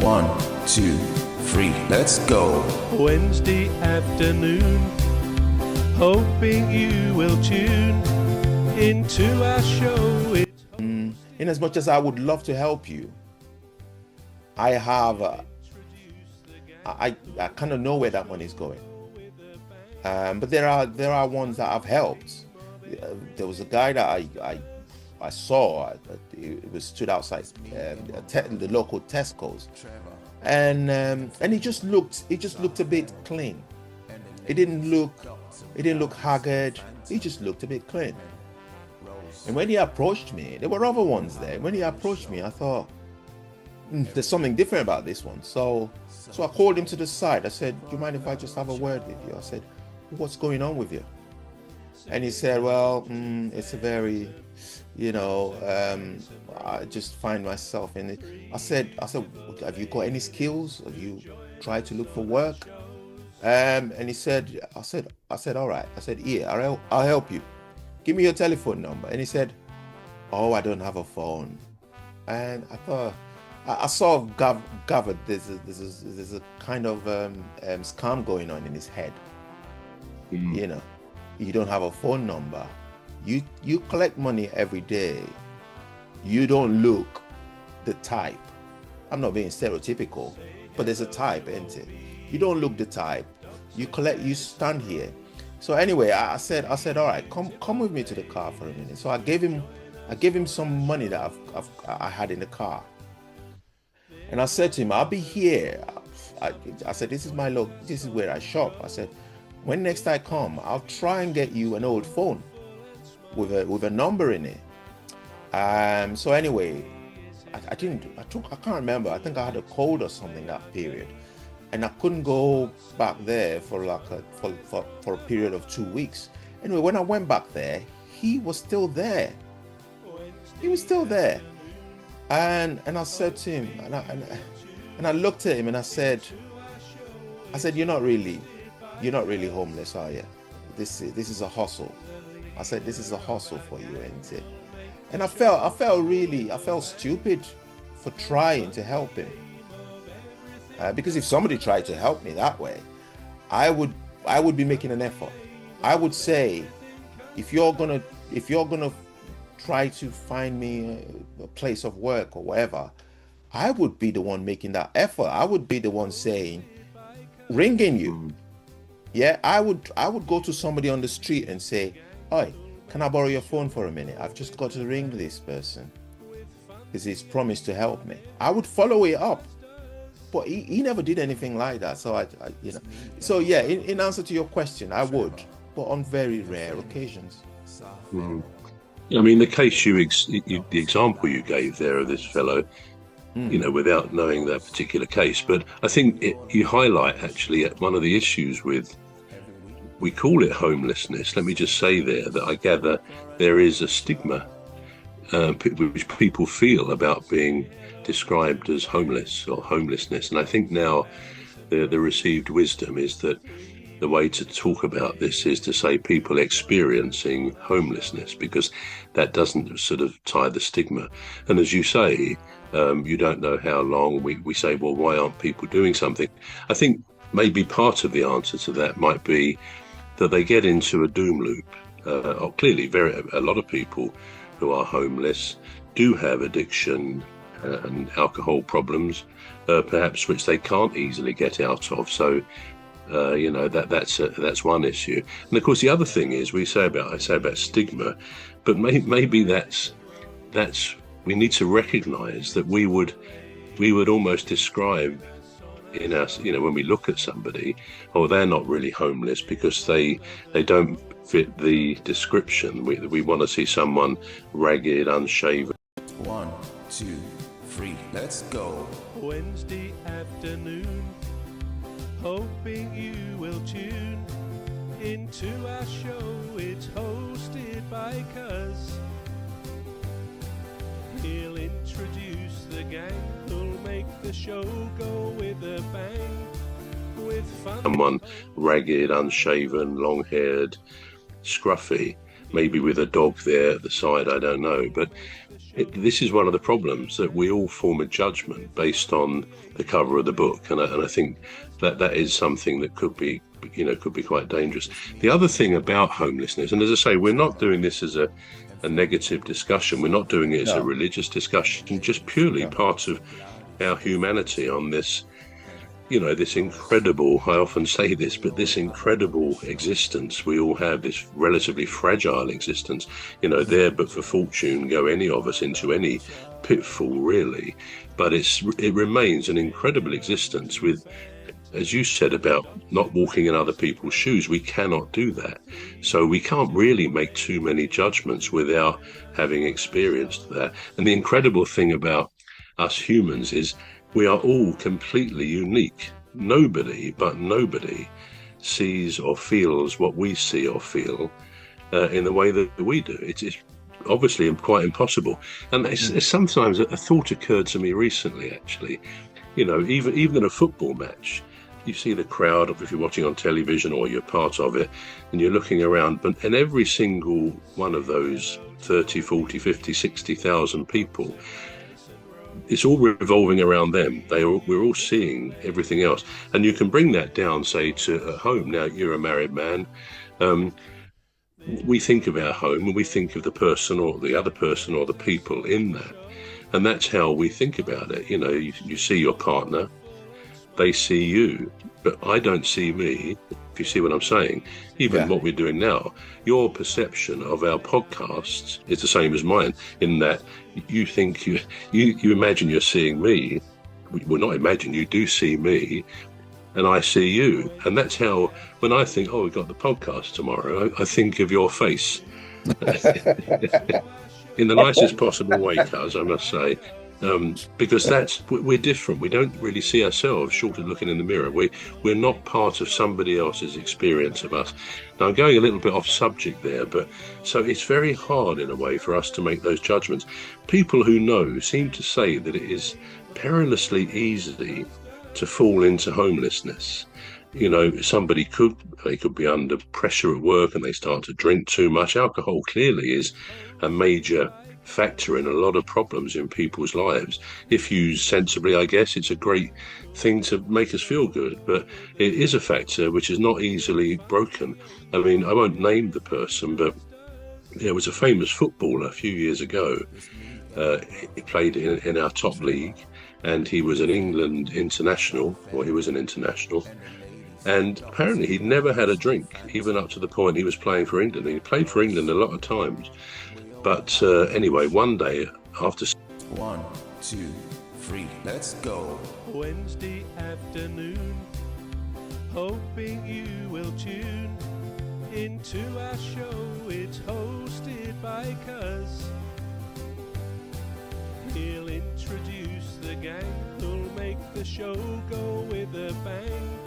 1, 2, 3, let's go. Wednesday afternoon, hoping you will tune into our show. In as much as I would love to help you, I have, I kind of know where that money is going. But there are ones that I've helped. There was a guy that I saw. It was stood outside the local Tesco's, and he just looked a bit clean. It didn't look haggard. He just looked a bit clean. And when he approached me, there were other ones there. When he approached me, I thought, there's something different about this one. So I called him to the side. I said, do you mind if I just have a word with you? I said, what's going on with you? And he said, well, it's a very, I just find myself in it. I said, have you got any skills? Have you tried to look for work? And he said, I said, all right. I said, yeah, I'll help you. Give me your telephone number. And he said, oh, I don't have a phone. And I thought, I sort of gathered there's a kind of scam going on in his head. You don't have a phone number. You collect money every day. You don't look the type. I'm not being stereotypical, but there's a type, isn't it? You don't look the type. You stand here. So anyway, I said, all right, come with me to the car for a minute. So I gave him some money that I had in the car. And I said to him, I'll be here. I said, this is where I shop. I said, when next I come, I'll try and get you an old phone with a number in it. So anyway, I can't remember. I think I had a cold or something that period. And I couldn't go back there for a period of 2 weeks. Anyway, when I went back there, he was still there. And I said to him, and I looked at him and I said, you're not really homeless, are you? This is a hustle. I said, this is a hustle for you, ain't it? And I felt stupid for trying to help him. Because if somebody tried to help me that way, I would be making an effort. I would say, if you're gonna try to find me a place of work or whatever, I would be the one making that effort. I would be the one ringing you. Yeah, I would go to somebody on the street and say, "Oi, can I borrow your phone for a minute? I've just got to ring this person because he's promised to help me." I would follow it up. But he never did anything like that. So So yeah, in answer to your question, I would, but on very rare occasions. I mean, the case the example you gave there of this fellow, without knowing that particular case, but I think you highlight actually one of the issues with, we call it homelessness. Let me just say there that I gather there is a stigma which people feel about being described as homeless or homelessness. And I think now the received wisdom is that the way to talk about this is to say people experiencing homelessness, because that doesn't sort of tie the stigma. And as you say, you don't know how long. We say, well, why aren't people doing something? I think maybe part of the answer to that might be that they get into a doom loop. Clearly, a lot of people who are homeless do have addiction and alcohol problems, perhaps which they can't easily get out of. So, that's one issue. And of course, the other thing is I say about stigma, but maybe that's we need to recognise that we would almost describe in us, when we look at somebody, they're not really homeless because they don't fit the description. We want to see someone ragged, unshaven. 1, 2, 3, let's go. Wednesday afternoon, hoping you will tune into our show. It's hosted by Cuz. He'll introduce the gang who'll make the show go with a bang. With fun. Someone ragged, unshaven, long-haired, scruffy. maybe with a dog there at the side, I don't know. But this is one of the problems, that we all form a judgment based on the cover of the book, and I think that is something that could be quite dangerous. The other thing about homelessness, and as I say, we're not doing this as a negative discussion, we're not doing it as a religious discussion, just purely part of our humanity on this, this incredible, I often say this, but this incredible existence we all have, this relatively fragile existence, there but for fortune go any of us into any pitfall, really. But it remains an incredible existence with, as you said about not walking in other people's shoes, we cannot do that. So we can't really make too many judgments without having experienced that. And the incredible thing about us humans is we are all completely unique. Nobody sees or feels what we see or feel in the way that we do. It's obviously quite impossible. And it's sometimes a thought occurred to me recently, actually. Even at a football match, you see the crowd, if you're watching on television or you're part of it, and you're looking around, and every single one of those 30, 40, 50, 60,000 people, it's all revolving around them. We're all seeing everything else. And you can bring that down, say, to at home. Now, you're a married man. We think of our home, and we think of the person or the other person or the people in that. And that's how we think about it. You see your partner, they see you, but I don't see me, if you see what I'm saying. Even what we're doing now, your perception of our podcasts is the same as mine, in that you think you imagine you're seeing me. Well, not imagine, you do see me, and I see you. And that's how, when I think, we've got the podcast tomorrow, I think of your face. In the nicest possible way, Cuz, I must say. Because we're different. We don't really see ourselves short of looking in the mirror. We're not part of somebody else's experience of us. Now, I'm going a little bit off subject there, but so it's very hard in a way for us to make those judgments. People who know seem to say that it is perilously easy to fall into homelessness. Somebody could be under pressure at work and they start to drink too much. Alcohol clearly is a major factor in a lot of problems in people's lives. If used sensibly, I guess it's a great thing to make us feel good, but it is a factor which is not easily broken. I mean, I won't name the person, but there was a famous footballer a few years ago. He played in our top league, and he was an England international, or he was an international. And apparently he'd never had a drink, even up to the point he was playing for England. He played for England a lot of times. But anyway, one day after... 1, 2, 3, let's go. Wednesday afternoon, hoping you will tune into our show. It's hosted by Cuz. He'll introduce the gang who'll make the show go with a bang.